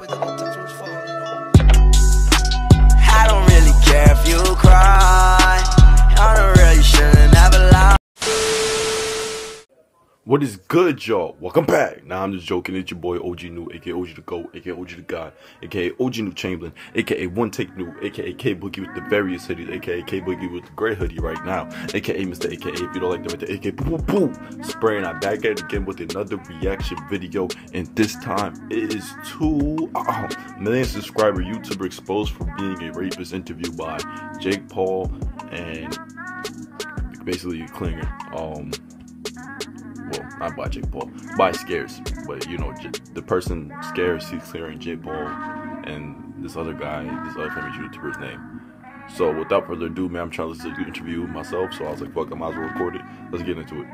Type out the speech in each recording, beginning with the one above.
I don't really care if you cry. I don't really shouldn't have a lie. What is good, y'all? Welcome back. Nah, I'm just joking. It's your boy OG New, aka OG the GOAT, aka OG the God, aka OG New Chamberlain, aka One Take New, aka K Boogie with the various hoodies, aka K Boogie with the gray hoodie right now, aka Mr. AKA if you don't like that, aka Boo Boo. Spraying our back at it again with another reaction video, and this time it is 2 million subscriber YouTuber exposed for being a rapist interview by Jake Paul and basically Klinger. Well, not by Jake Paul, by Scares, but you know, the person Scares, he's clearing Jake Paul and this other guy, this other famous YouTuber's name. So without further ado, man, I'm trying to listen to the interview myself, so I was like, fuck, I might as well record it. Let's get into it.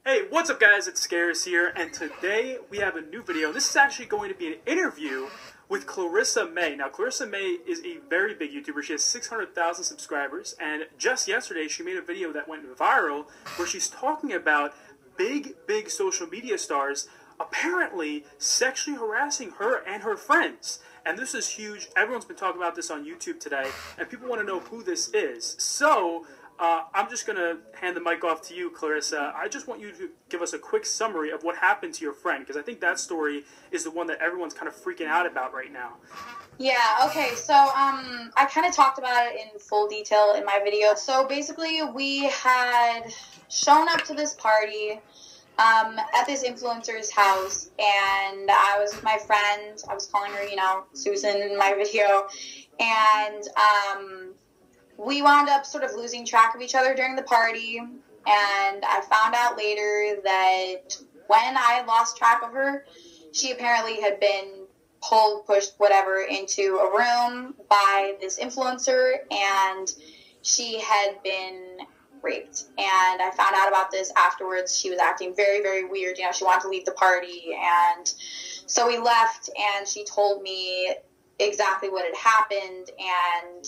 Hey, what's up guys, it's Scares here, and today we have a new video. This is actually going to be an interview with Clarissa May. Now, Clarissa May is a very big YouTuber. She has 600,000 subscribers, and just yesterday she made a video that went viral where she's talking about big social media stars apparently sexually harassing her and her friends. And this is huge. Everyone's been talking about this on YouTube today, and people want to know who this is. So, I'm just going to hand the mic off to you, Clarissa. I just want you to give us a quick summary of what happened to your friend, because I think that story is the one that everyone's kind of freaking out about right now. Yeah, okay, so I kind of talked about it in full detail in my video. So basically, we had shown up to this party at this influencer's house, and I was with my friend. I was calling her, you know, Susan in my video, and we wound up sort of losing track of each other during the party, and I found out later that when I lost track of her, she apparently had been pulled, pushed, whatever, into a room by this influencer, and she had been raped. And I found out about this afterwards. She was acting very weird. You know, she wanted to leave the party, and so we left, and she told me exactly what had happened, and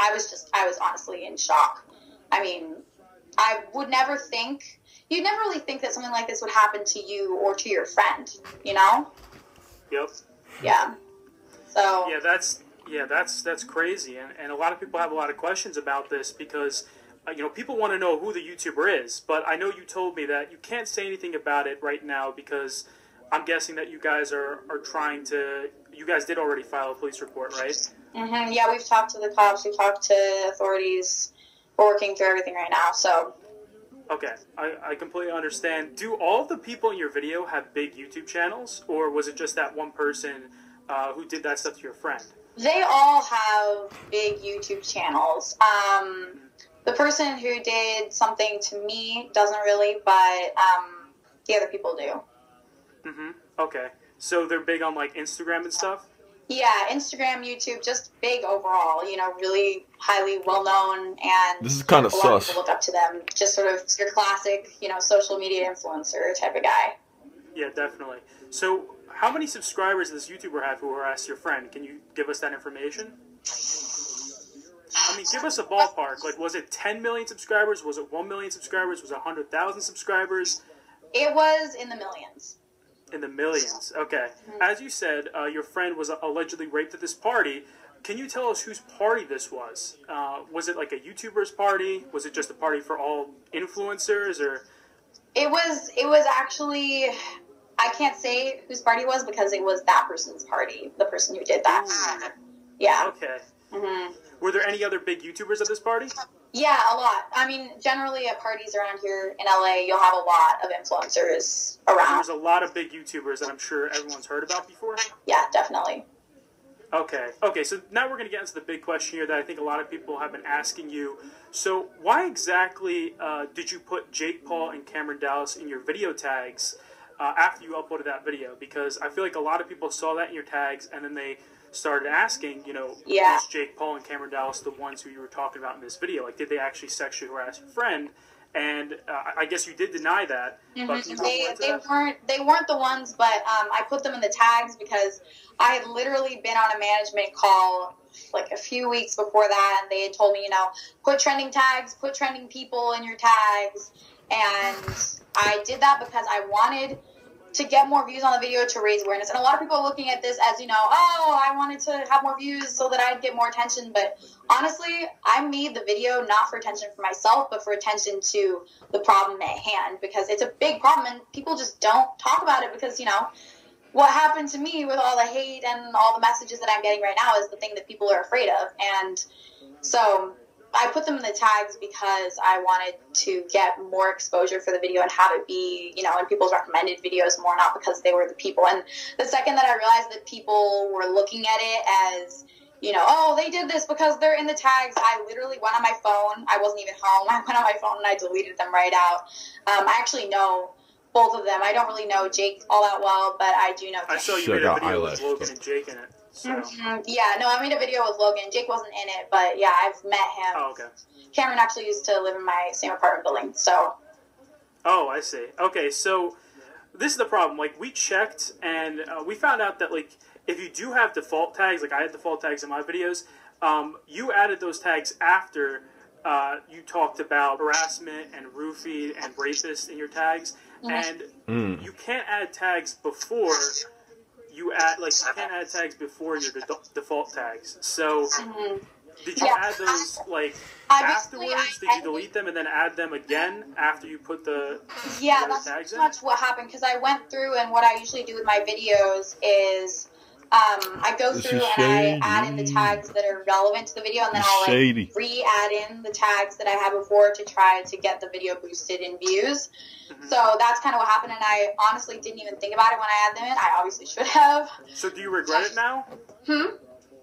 I was honestly in shock. I mean, I would never think, you'd never really think that something like this would happen to you or to your friend, you know? Yep. Yeah. So. Yeah, that's crazy, and a lot of people have a lot of questions about this because, you know, people want to know who the YouTuber is, but I know you told me that you can't say anything about it right now because I'm guessing that you guys are trying to, you guys did already file a police report, right? Mm-hmm. Yeah, we've talked to the cops, we've talked to authorities, we're working through everything right now, so. Okay, I completely understand. Do all of the people in your video have big YouTube channels, or was it just that one person who did that stuff to your friend? They all have big YouTube channels. The person who did something to me doesn't really, but the other people do. Mm-hmm. Okay. So they're big on, like, Instagram and stuff? Yeah, Instagram, YouTube, just big overall, you know, really highly well-known, and this is kind of a lot of sus. people look up to them. Just sort of your classic, you know, social media influencer type of guy. Yeah, definitely. So how many subscribers does this YouTuber have who harassed your friend? Can you give us that information? I mean, give us a ballpark. Like, was it 10 million subscribers? Was it 1 million subscribers? Was it 100,000 subscribers? It was in the millions. In the millions. Okay. As you said, your friend was allegedly raped at this party. Can you tell us whose party this was? Was it like a YouTuber's party? Was it just a party for all influencers, or? It was actually, I can't say whose party it was because it was that person's party, the person who did that. Ooh. Yeah. Okay. Mm-hmm. Were there any other big YouTubers at this party? Yeah, a lot. I mean, generally at parties around here in LA, you'll have a lot of influencers around. There's a lot of big YouTubers that I'm sure everyone's heard about before. Yeah, definitely. Okay, so now we're going to get into the big question here that I think a lot of people have been asking you. So why exactly did you put Jake Paul and Cameron Dallas in your video tags after you uploaded that video? Because I feel like a lot of people saw that in your tags, and then they started asking, you know, was Jake Paul and Cameron Dallas the ones who you were talking about in this video? Like, did they actually sexually harass your friend? And I guess you did deny that. But they weren't the ones, but I put them in the tags because I had literally been on a management call like a few weeks before that, and they had told me, you know, put trending tags, put trending people in your tags, and I did that because I wanted to get more views on the video to raise awareness. And a lot of people are looking at this as, you know, oh, I wanted to have more views so that I'd get more attention. But honestly, I made the video not for attention for myself, but for attention to the problem at hand, because it's a big problem and people just don't talk about it because, you know, what happened to me with all the hate and all the messages that I'm getting right now is the thing that people are afraid of. And so I put them in the tags because I wanted to get more exposure for the video and have it be, you know, in people's recommended videos more, not because they were the people. And the second that I realized that people were looking at it as, you know, oh, they did this because they're in the tags, I literally went on my phone. I wasn't even home. I went on my phone and I deleted them right out. I actually know both of them. I don't really know Jake all that well, but I do know Jake. I saw you made a video with Logan and Jake in it. So. Yeah, no, I made a video with Logan. Jake wasn't in it, but yeah, I've met him. Oh, okay. Cameron actually used to live in my same apartment building, so. Oh, I see. Okay, so this is the problem. Like, we checked, and we found out that, like, if you do have default tags, like I had default tags in my videos, you added those tags after you talked about harassment and roofie and rapist in your tags, and you can't add tags before you can't add tags before your default tags. So did you add those like afterwards? Did you delete them and then add them again after you put the tags in? That's much what happened, because I went through, and what I usually do with my videos is I go through and I add in the tags that are relevant to the video, and then I'll like re-add in the tags that I had before to try to get the video boosted in views. So that's kind of what happened, and I honestly didn't even think about it when I added them in. I obviously should have. So do you regret it now? Do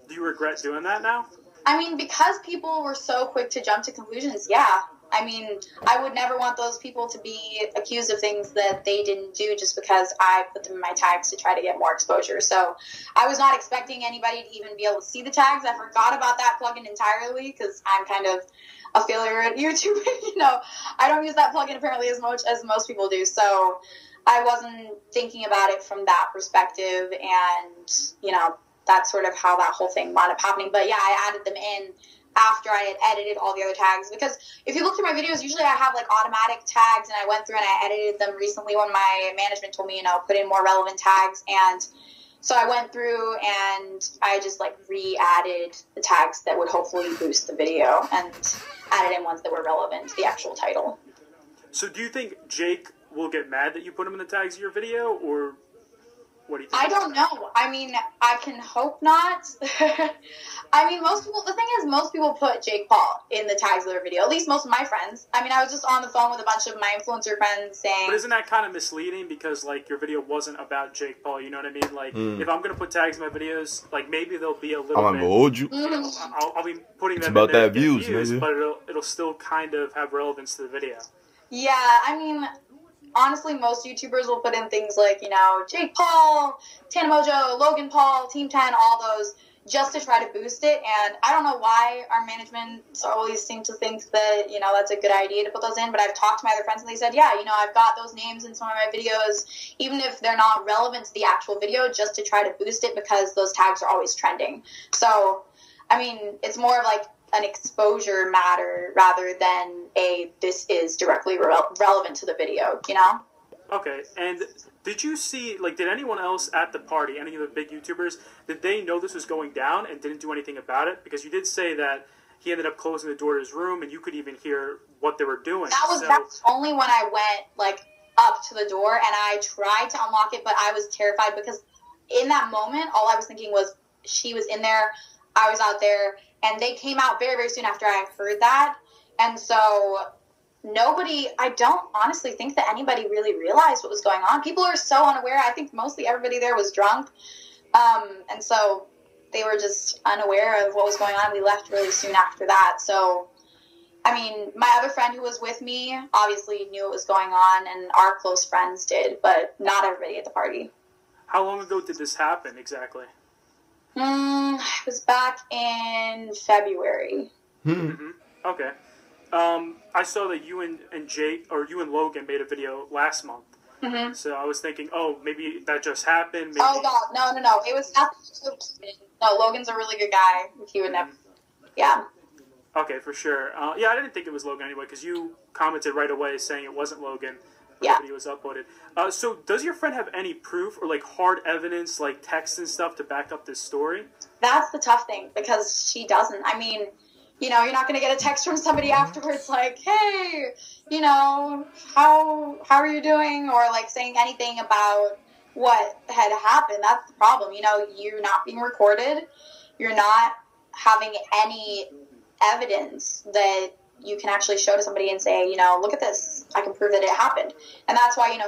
you regret doing that now? I mean, because people were so quick to jump to conclusions, yeah. I mean, I would never want those people to be accused of things that they didn't do just because I put them in my tags to try to get more exposure. So I was not expecting anybody to even be able to see the tags. I forgot about that plugin entirely because I'm kind of a failure at YouTube. You know, I don't use that plugin apparently as much as most people do. So I wasn't thinking about it from that perspective, and, you know, that's sort of how that whole thing wound up happening. But yeah, I added them in after I had edited all the other tags, because if you look through my videos, usually I have like automatic tags, and I went through and I edited them recently when my management told me, you know, put in more relevant tags. And so I went through and I just like re-added the tags that would hopefully boost the video and added in ones that were relevant to the actual title. So do you think Jake will get mad that you put him in the tags of your video, or what do you think? I don't know. I mean, I can hope not. I mean, the thing is, most people put Jake Paul in the tags of their video, at least most of my friends. I mean, I was just on the phone with a bunch of my influencer friends saying... But isn't that kind of misleading, because, like, your video wasn't about Jake Paul, you know what I mean? Like, if I'm going to put tags in my videos, like, maybe they'll be a little bit... I'm gonna hold you. You know, I'll be putting them about in there that views, but it'll still kind of have relevance to the video. Yeah, I mean... Honestly, most YouTubers will put in things like, you know, Jake Paul, Tana Mojo, Logan Paul, Team 10, all those, just to try to boost it. And I don't know why our management always seem to think that, you know, that's a good idea to put those in. But I've talked to my other friends and they said, yeah, you know, I've got those names in some of my videos, even if they're not relevant to the actual video, just to try to boost it, because those tags are always trending. So, I mean, it's more of like an exposure matter rather than this is directly relevant to the video, you know? Okay, and did you see, like, did anyone else at the party, any of the big YouTubers, did they know this was going down and didn't do anything about it? Because you did say that he ended up closing the door to his room and you could even hear what they were doing. That's only when I went, like, up to the door and I tried to unlock it, but I was terrified because in that moment, all I was thinking was she was in there, I was out there, and they came out very, very soon after I heard that. And so I don't honestly think that anybody really realized what was going on. People are so unaware. I think mostly everybody there was drunk. And so they were just unaware of what was going on. We left really soon after that. So, I mean, my other friend who was with me obviously knew what was going on, and our close friends did, but not everybody at the party. How long ago did this happen exactly? It was back in February. Okay. I saw that you and Jake, or you and Logan, made a video last month. So I was thinking, oh, maybe that just happened. Maybe... Oh, God. No. It was nothing. No, Logan's a really good guy. He would never... Yeah. Okay, for sure. Yeah, I didn't think it was Logan anyway, because you commented right away saying it wasn't Logan. Yeah. the video was uploaded. So does your friend have any proof or like hard evidence, like text and stuff to back up this story? That's the tough thing, because she doesn't. I mean, you know, you're not going to get a text from somebody afterwards like, hey, you know, how are you doing? Or like saying anything about what had happened. That's the problem. You know, you're not being recorded. You're not having any evidence that you can actually show to somebody and say, you know, look at this, I can prove that it happened. And that's why, you know,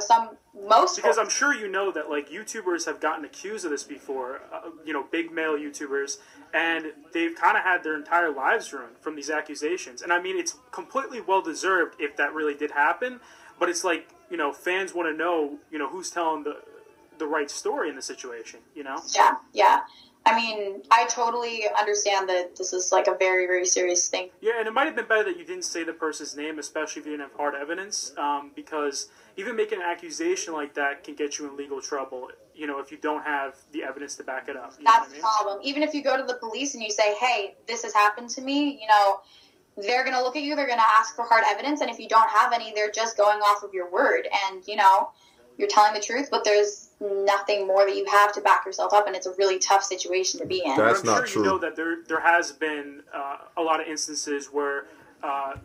because I'm sure you know that like YouTubers have gotten accused of this before, you know, big male YouTubers, and they've kind of had their entire lives ruined from these accusations. And I mean, it's completely well deserved if that really did happen, but it's like, you know, fans want to know, you know, who's telling the right story in the situation, you know? Yeah. I mean, I totally understand that this is like a very, very serious thing. Yeah, and it might have been better that you didn't say the person's name, especially if you didn't have hard evidence, because even making an accusation like that can get you in legal trouble, you know, if you don't have the evidence to back it up. That's the problem. Even if you go to the police and you say, hey, this has happened to me, you know, they're going to look at you, they're going to ask for hard evidence, and if you don't have any, they're just going off of your word. And, you know, you're telling the truth, but there's nothing more that you have to back yourself up, and it's a really tough situation to be in. That's I'm not sure true. You know that there has been a lot of instances where,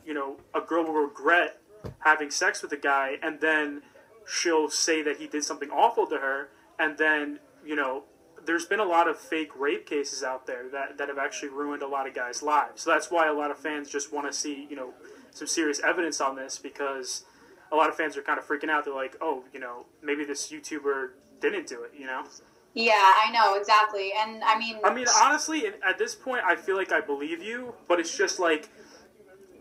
you know, a girl will regret having sex with a guy, and then she'll say that he did something awful to her, and then, you know, there's been a lot of fake rape cases out there that have actually ruined a lot of guys' lives. So that's why a lot of fans just want to see, you know, some serious evidence on this, because a lot of fans are kind of freaking out. They're like, oh, you know, maybe this YouTuber didn't do it, you know? Yeah, I know, exactly. And I mean, honestly, at this point, I feel like I believe you, but it's just like,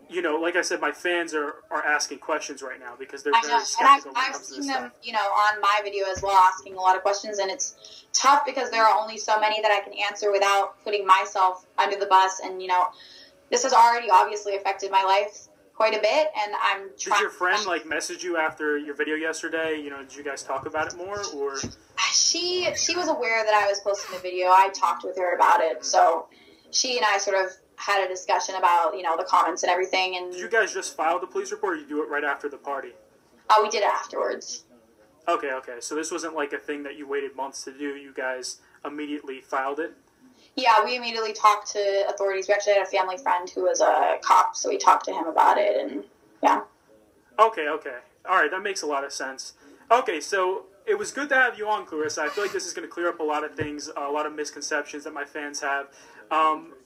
you know, like I said, my fans are asking questions right now because they're very skeptical when it I've comes to seen this them, stuff. you know, on my video as well, asking a lot of questions, and it's tough because there are only so many that I can answer without putting myself under the bus. And, you know, this has already obviously affected my life quite a bit, and I'm trying. Did your friend like message you after your video yesterday? You know, did you guys talk about it more, or? She was aware that I was posting the video. I talked with her about it, so she and I sort of had a discussion about, you know, the comments and everything. And did you guys just file the police report, or you do it right after the party? We did it afterwards. Okay. So this wasn't like a thing that you waited months to do. You guys immediately filed it? Yeah, we immediately talked to authorities. We actually had a family friend who was a cop, so we talked to him about it, and yeah. Okay. All right, that makes a lot of sense. Okay, so it was good to have you on, Clarissa. I feel like this is going to clear up a lot of things, a lot of misconceptions that my fans have.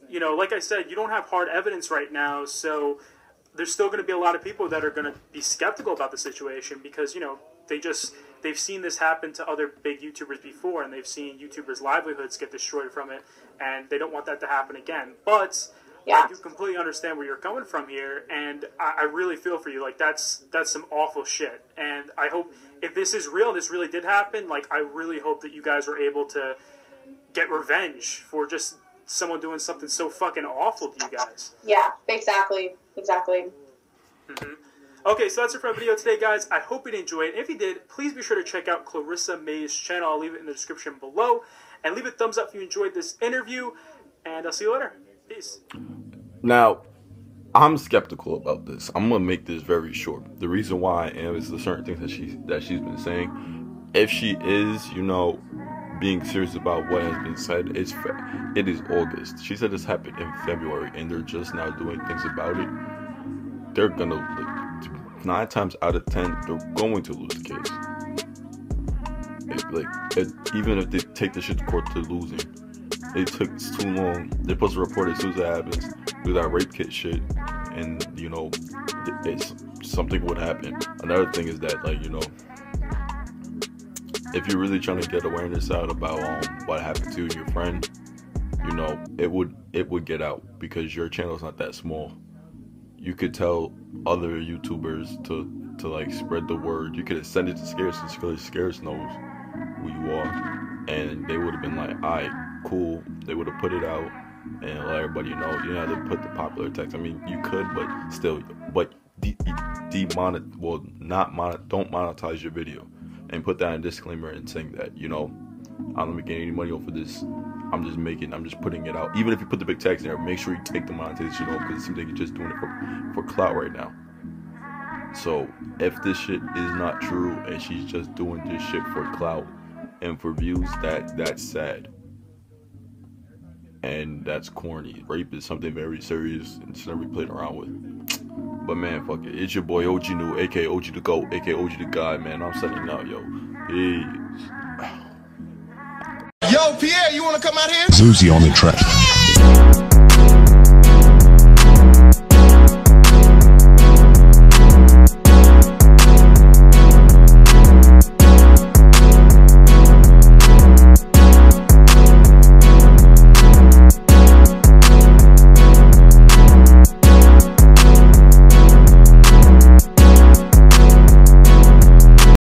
You know, like I said, you don't have hard evidence right now, so there's still going to be a lot of people that are going to be skeptical about the situation because, you know, they've seen this happen to other big YouTubers before, and they've seen YouTubers' livelihoods get destroyed from it, and they don't want that to happen again. But yeah. I do completely understand where you're coming from here, and I really feel for you. Like, that's some awful shit. And I hope, if this is real, this really did happen, like, I really hope that you guys are able to get revenge for just someone doing something so fucking awful to you guys. Yeah, exactly. Mm-hmm. Okay, so that's it for our video today, guys. I hope you enjoyed it. If you did, please be sure to check out Clarissa May's channel. I'll leave it in the description below. And leave a thumbs up if you enjoyed this interview. And I'll see you later. Peace. Now, I'm skeptical about this. I'm gonna make this very short. The reason why I am is the certain things that she's been saying. If she is, you know, being serious about what has been said, it is August. She said this happened in February, and they're just now doing things about it. They're gonna, 9 times out of 10, they're going to lose the case. Even if they take the shit to court to losing, it took too long. They're supposed to report it as soon as it happens, do that rape kit shit, and you know, it's something would happen. Another thing is that, like, you know, if you're really trying to get awareness out about what happened to you and your friend, you know, it would get out because your channel's not that small. You could tell other YouTubers to like spread the word. You could have sent it to Scarce, and Scarce knows who you are, and they would have been like, alright, cool. They would have put it out and let everybody know. You know how to put the popular text. I mean, you could, but still, but don't monetize your video, and put that in a disclaimer and saying that, you know, I'm not making any money off of this. I'm just putting it out. Even if you put the big text in there, make sure you take the monetization off, because it seems like you're just doing it for clout right now. So if this shit is not true and she's just doing this shit for clout and for views, that's sad. And that's corny. Rape is something very serious and it's never be played around with. But man, fuck it. It's your boy OG New, aka OG the GOAT, aka OG the God, man. I'm signing out, yo. Peace. Yo, Pierre, you wanna come out here? Zuzi on the track.